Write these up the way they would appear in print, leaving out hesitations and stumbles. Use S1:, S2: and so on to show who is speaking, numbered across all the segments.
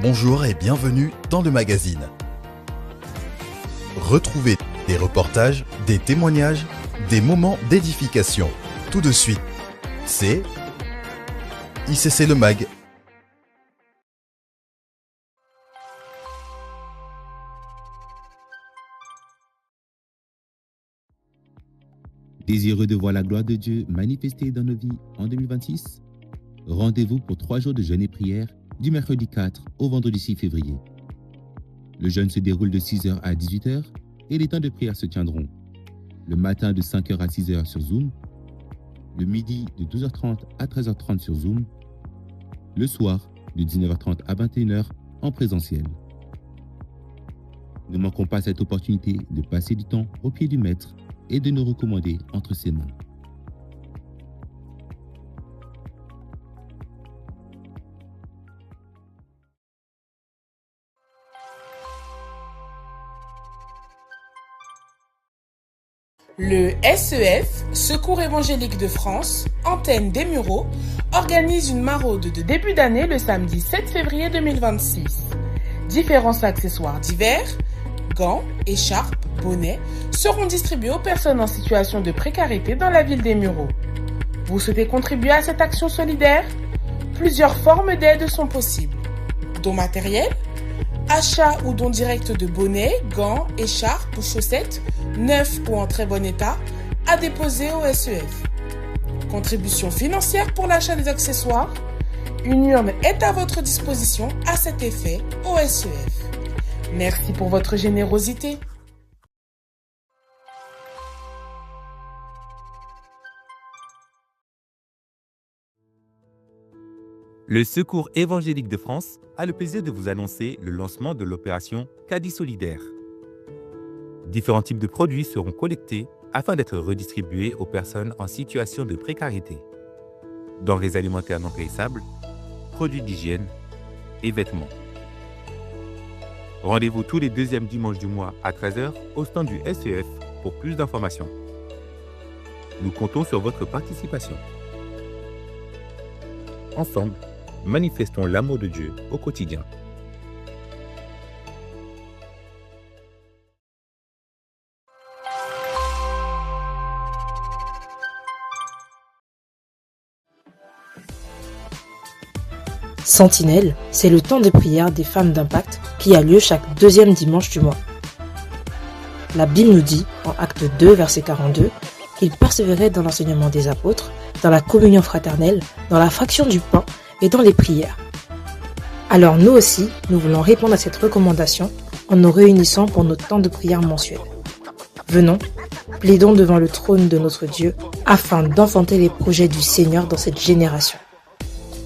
S1: Bonjour et bienvenue dans le magazine. Retrouvez des reportages, des témoignages, des moments d'édification. Tout de suite, c'est ICC Le Mag.
S2: Désireux de voir la gloire de Dieu manifestée dans nos vies en 2026? Rendez-vous pour 3 jours de jeûne et prière du mercredi 4 au vendredi 6 février. Le jeûne se déroule de 6h à 18h et les temps de prière se tiendront le matin de 5h à 6h sur Zoom, le midi de 12h30 à 13h30 sur Zoom, le soir de 19h30 à 21h en présentiel. Ne manquons pas cette opportunité de passer du temps au pied du Maître et de nous recommander entre ses mains.
S3: Le SEF, Secours évangélique de France, antenne des Mureaux, organise une maraude de début d'année le samedi 7 février 2026. Différents accessoires divers, gants, écharpes, bonnets seront distribués aux personnes en situation de précarité dans la ville des Mureaux. Vous souhaitez contribuer à cette action solidaire? Plusieurs formes d'aide sont possibles. Dons matériels, achat ou don direct de bonnets, gants, écharpes ou chaussettes, neufs ou en très bon état, à déposer au SEF. Contribution financière pour l'achat des accessoires. Une urne est à votre disposition à cet effet au SEF. Merci pour votre générosité.
S4: Le Secours évangélique de France a le plaisir de vous annoncer le lancement de l'opération Caddie solidaire. Différents types de produits seront collectés afin d'être redistribués aux personnes en situation de précarité. Denrées alimentaires non périssables, produits d'hygiène et vêtements. Rendez-vous tous les deuxièmes dimanches du mois à 13h au stand du SEF pour plus d'informations. Nous comptons sur votre participation. Ensemble, manifestons l'amour de Dieu au quotidien.
S5: Sentinelle, c'est le temps de prière des femmes d'impact qui a lieu chaque deuxième dimanche du mois. La Bible nous dit, en Acte 2, verset 42, qu'ils persévéraient dans l'enseignement des apôtres, dans la communion fraternelle, dans la fraction du pain et dans les prières. Alors nous aussi, nous voulons répondre à cette recommandation en nous réunissant pour notre temps de prière mensuel. Venons, plaidons devant le trône de notre Dieu afin d'enfanter les projets du Seigneur dans cette génération.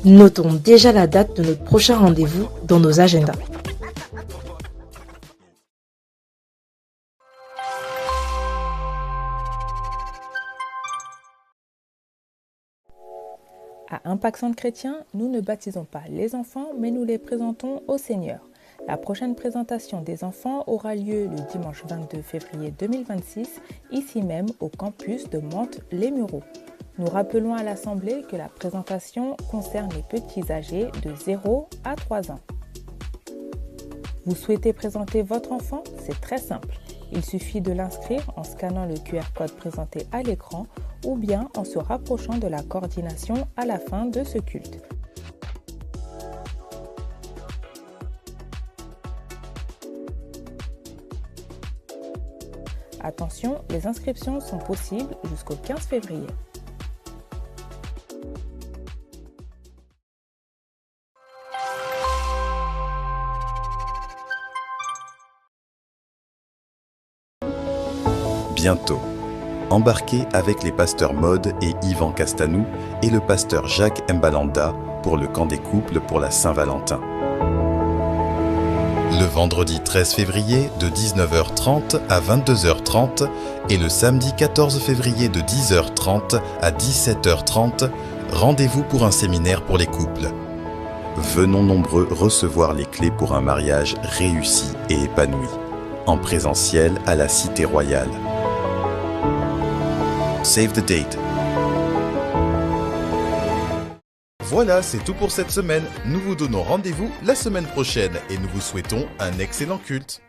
S5: Notons déjà la date de notre prochain rendez-vous dans nos agendas.
S6: À Impact Centre Chrétien, nous ne baptisons pas les enfants, mais nous les présentons au Seigneur. La prochaine présentation des enfants aura lieu le dimanche 22 février 2026, ici même au campus de Mantes-les-Mureaux. Nous rappelons à l'Assemblée que la présentation concerne les petits âgés de 0 à 3 ans. Vous souhaitez présenter votre enfant? C'est très simple. Il suffit de l'inscrire en scannant le QR code présenté à l'écran ou bien en se rapprochant de la coordination à la fin de ce culte. Attention, les inscriptions sont possibles jusqu'au 15 février.
S1: Bientôt, embarquez avec les pasteurs Maud et Yvan Castanou et le pasteur Jacques Mbalanda pour le camp des couples pour la Saint-Valentin. Le vendredi 13 février de 19h30 à 22h30 et le samedi 14 février de 10h30 à 17h30, rendez-vous pour un séminaire pour les couples. Venons nombreux recevoir les clés pour un mariage réussi et épanoui, en présentiel à la Cité Royale. Save the date. Voilà, c'est tout pour cette semaine. Nous vous donnons rendez-vous la semaine prochaine et nous vous souhaitons un excellent culte.